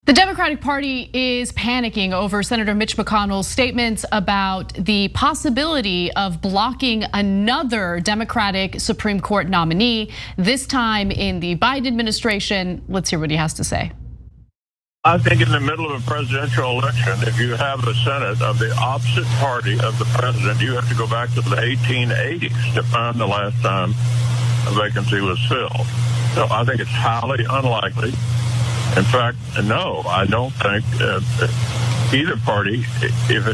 The Democratic Party is panicking over Senator Mitch McConnell's statements about the possibility of blocking another Democratic Supreme Court nominee, this time in the Biden administration. Let's hear what he has to say. I think in the middle of a presidential election, if you have a Senate of the opposite party of the president, you have to go back to the 1880s to find the last time a vacancy was filled. So I think it's highly unlikely. In fact, no, I don't think either party, if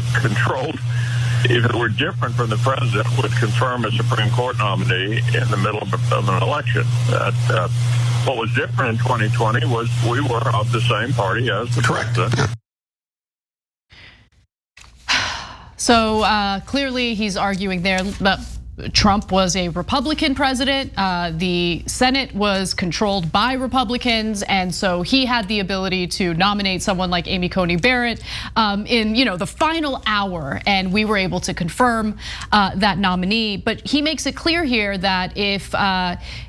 it were different from the president, would confirm a Supreme Court nominee in the middle of an election. What was different in 2020 was we were of the same party as the president. So clearly he's arguing there that Trump was a Republican president. The Senate was controlled by Republicans, and so he had the ability to nominate someone like Amy Coney Barrett in the final hour, and we were able to confirm that nominee. But he makes it clear here that if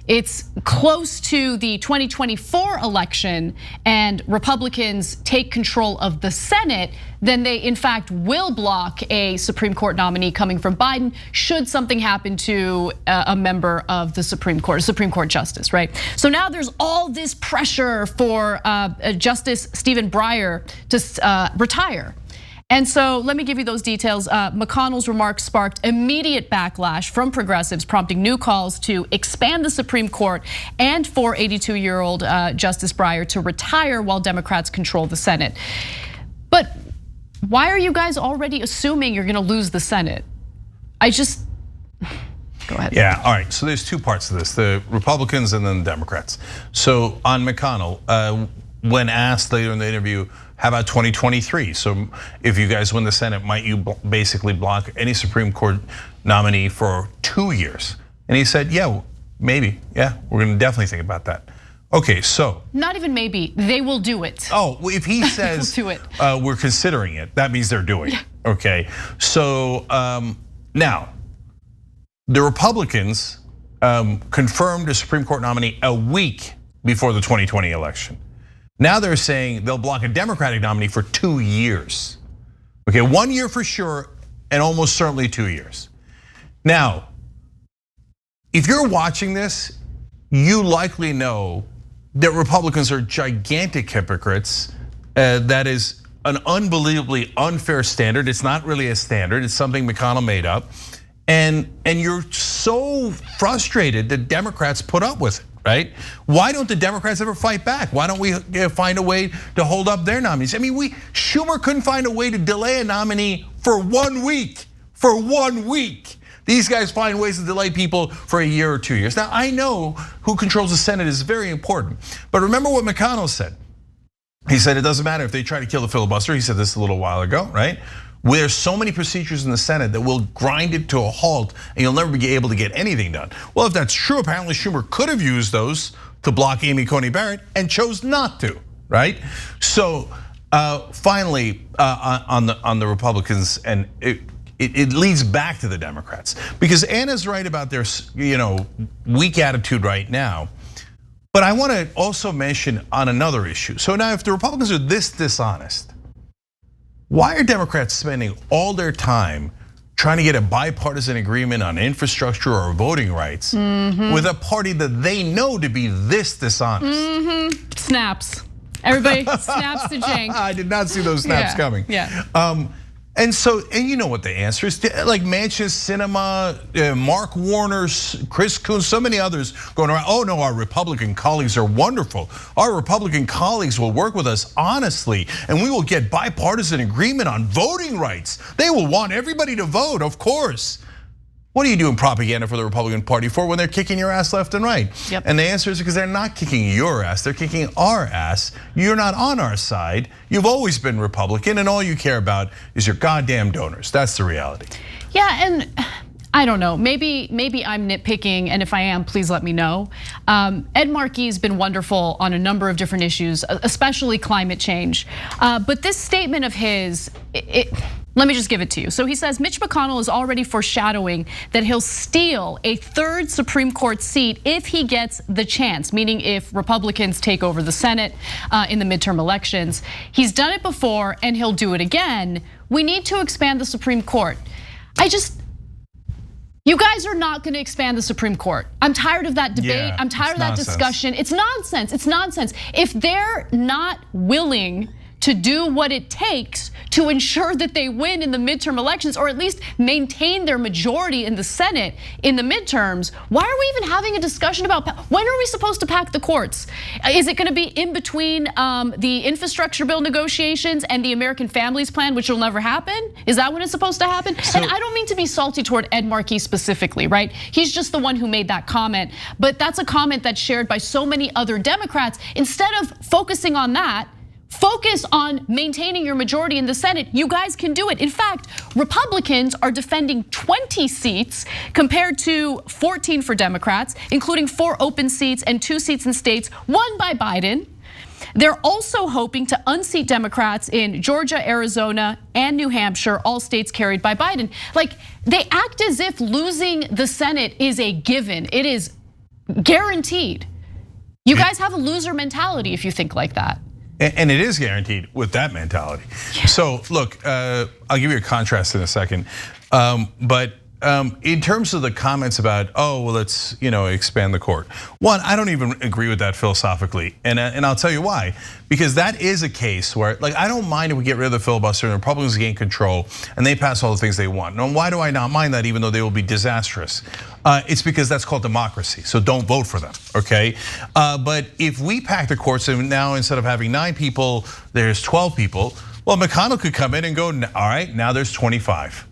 it's close to the 2024 election and Republicans take control of the Senate, then they in fact will block a Supreme Court nominee coming from Biden should something happen to a member of the Supreme Court, a Supreme Court justice, right? So now there's all this pressure for Justice Stephen Breyer to retire. And so let me give you those details. McConnell's remarks sparked immediate backlash from progressives, prompting new calls to expand the Supreme Court and for 82-year-old Justice Breyer to retire while Democrats control the Senate. But why are you guys already assuming you're gonna lose the Senate? Go ahead. Yeah, all right, so there's two parts to this, the Republicans and then the Democrats. So on McConnell, when asked later in the interview, how about 2023? So if you guys win the Senate, might you basically block any Supreme Court nominee for 2 years? And he said, yeah, maybe, yeah, we're gonna definitely think about that. Okay, so. Not even maybe, they will do it. Oh, well, if he says do it. We're considering it, that means they're doing it, okay? So now, the Republicans confirmed a Supreme Court nominee a week before the 2020 election. Now they're saying they'll block a Democratic nominee for 2 years. Okay, 1 year for sure, and almost certainly 2 years. Now, if you're watching this, you likely know that Republicans are gigantic hypocrites. That is an unbelievably unfair standard. It's not really a standard, it's something McConnell made up. And you're so frustrated that Democrats put up with it, right? Why don't the Democrats ever fight back? Why don't we find a way to hold up their nominees? I mean, Schumer couldn't find a way to delay a nominee for 1 week, for 1 week. These guys find ways to delay people for a year or 2 years. Now, I know who controls the Senate is very important, but remember what McConnell said. He said it doesn't matter if they try to kill the filibuster. He said this a little while ago, right? There's so many procedures in the Senate that will grind it to a halt and you'll never be able to get anything done. Well, if that's true, apparently Schumer could have used those to block Amy Coney Barrett and chose not to, right? So finally, on the Republicans, and it leads back to the Democrats, because Anna's right about their weak attitude right now. But I want to also mention on another issue. So now if the Republicans are this dishonest, why are Democrats spending all their time trying to get a bipartisan agreement on infrastructure or voting rights with a party that they know to be this dishonest? Snaps. Everybody snaps to Cenk. I did not see those snaps coming. Yeah. And you know what the answer is, like Manchester Cinema, Mark Warner, Chris Coons, so many others going around, oh no, our Republican colleagues are wonderful. Our Republican colleagues will work with us honestly, and we will get bipartisan agreement on voting rights. They will want everybody to vote, of course. What are you doing propaganda for the Republican Party for when they're kicking your ass left and right? Yep. And the answer is because they're not kicking your ass, they're kicking our ass. You're not on our side. You've always been Republican, and all you care about is your goddamn donors. That's the reality. Yeah, and I don't know, maybe I'm nitpicking, and if I am, please let me know. Ed Markey's been wonderful on a number of different issues, especially climate change. But this statement of his, Let me just give it to you. So he says Mitch McConnell is already foreshadowing that he'll steal a third Supreme Court seat if he gets the chance, meaning if Republicans take over the Senate in the midterm elections. He's done it before and he'll do it again. We need to expand the Supreme Court. You guys are not gonna expand the Supreme Court. I'm tired of that debate. Yeah, I'm tired of that discussion. It's nonsense, it's nonsense. If they're not willing to do what it takes to ensure that they win in the midterm elections, or at least maintain their majority in the Senate in the midterms, why are we even having a discussion about when are we supposed to pack the courts? Is it gonna be in between the infrastructure bill negotiations and the American Families Plan, which will never happen? Is that when it's supposed to happen? And I don't mean to be salty toward Ed Markey specifically, right? He's just the one who made that comment, but that's a comment that's shared by so many other Democrats. Instead of focusing on that, focus on maintaining your majority in the Senate. You guys can do it. In fact, Republicans are defending 20 seats compared to 14 for Democrats, including 4 open seats and 2 seats in states won by Biden. They're also hoping to unseat Democrats in Georgia, Arizona, and New Hampshire, all states carried by Biden. Like, they act as if losing the Senate is a given. It is guaranteed. You guys have a loser mentality if you think like that. And it is guaranteed with that mentality. Yeah. So look, I'll give you a contrast in a second. But in terms of the comments about, well, let's expand the court. One, I don't even agree with that philosophically, and I'll tell you why. Because that is a case where, like, I don't mind if we get rid of the filibuster and the Republicans gain control and they pass all the things they want. And why do I not mind that, even though they will be disastrous? It's because that's called democracy. So don't vote for them, okay? But if we pack the courts and now instead of having 9 people, there's 12 people. Well, McConnell could come in and go, all right, now there's 25.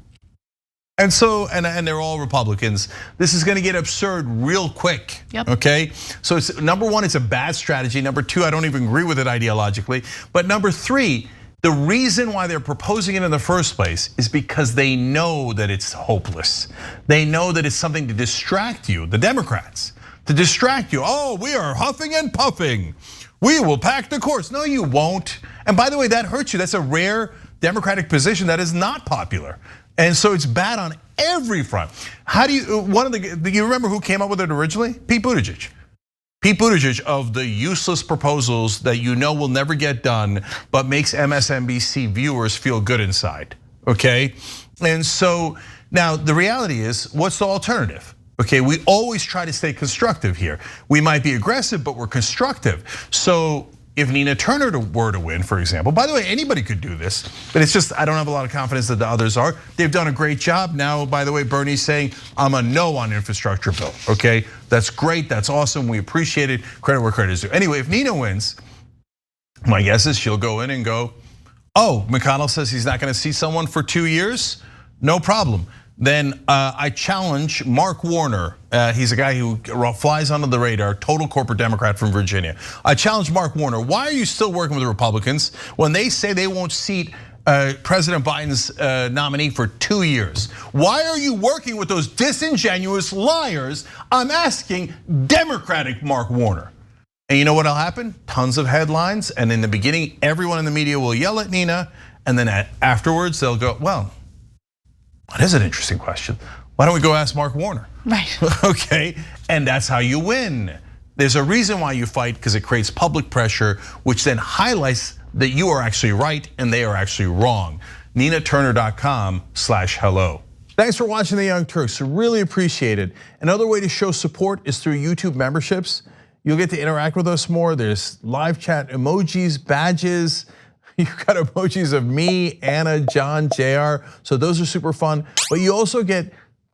And so, and they're all Republicans. This is gonna get absurd real quick, okay? So it's, number one, it's a bad strategy. Number two, I don't even agree with it ideologically. But number three, the reason why they're proposing it in the first place is because they know that it's hopeless. They know that it's something to distract you, the Democrats, to distract you. Oh, we are huffing and puffing. We will pack the courts. No, you won't. And by the way, that hurts you. That's a rare Democratic position that is not popular. And so it's bad on every front. How do you, you remember who came up with it originally? Pete Buttigieg. Pete Buttigieg of the useless proposals that will never get done, but makes MSNBC viewers feel good inside, okay? And so now the reality is, what's the alternative? Okay, we always try to stay constructive here. We might be aggressive, but we're constructive. So if Nina Turner were to win, for example, by the way, anybody could do this, but it's just, I don't have a lot of confidence that the others are. They've done a great job. Now, by the way, Bernie's saying, I'm a no on infrastructure bill, okay? That's great, that's awesome, we appreciate it, credit where credit is due. Anyway, if Nina wins, my guess is she'll go in and go, McConnell says he's not gonna see someone for 2 years, no problem. Then I challenge Mark Warner. He's a guy who flies under the radar, total corporate Democrat from Virginia. I challenge Mark Warner. Why are you still working with the Republicans when they say they won't seat President Biden's nominee for 2 years? Why are you working with those disingenuous liars? I'm asking Democratic Mark Warner. And you know what'll happen? Tons of headlines. And in the beginning, everyone in the media will yell at Nina. And then afterwards, they'll go, well, that is an interesting question. Why don't we go ask Mark Warner? Right. Okay, and that's how you win. There's a reason why you fight, because it creates public pressure, which then highlights that you are actually right and they are actually wrong. NinaTurner.com/hello. Thanks for watching The Young Turks, really appreciate it. Another way to show support is through YouTube memberships. You'll get to interact with us more. There's live chat emojis, badges. You've got emojis of me, Anna, John, JR, so those are super fun. But you also get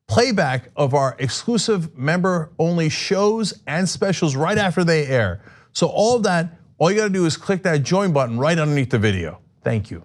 playback of our exclusive member-only shows and specials right after they air. So all of that, all you gotta do is click that join button right underneath the video. Thank you.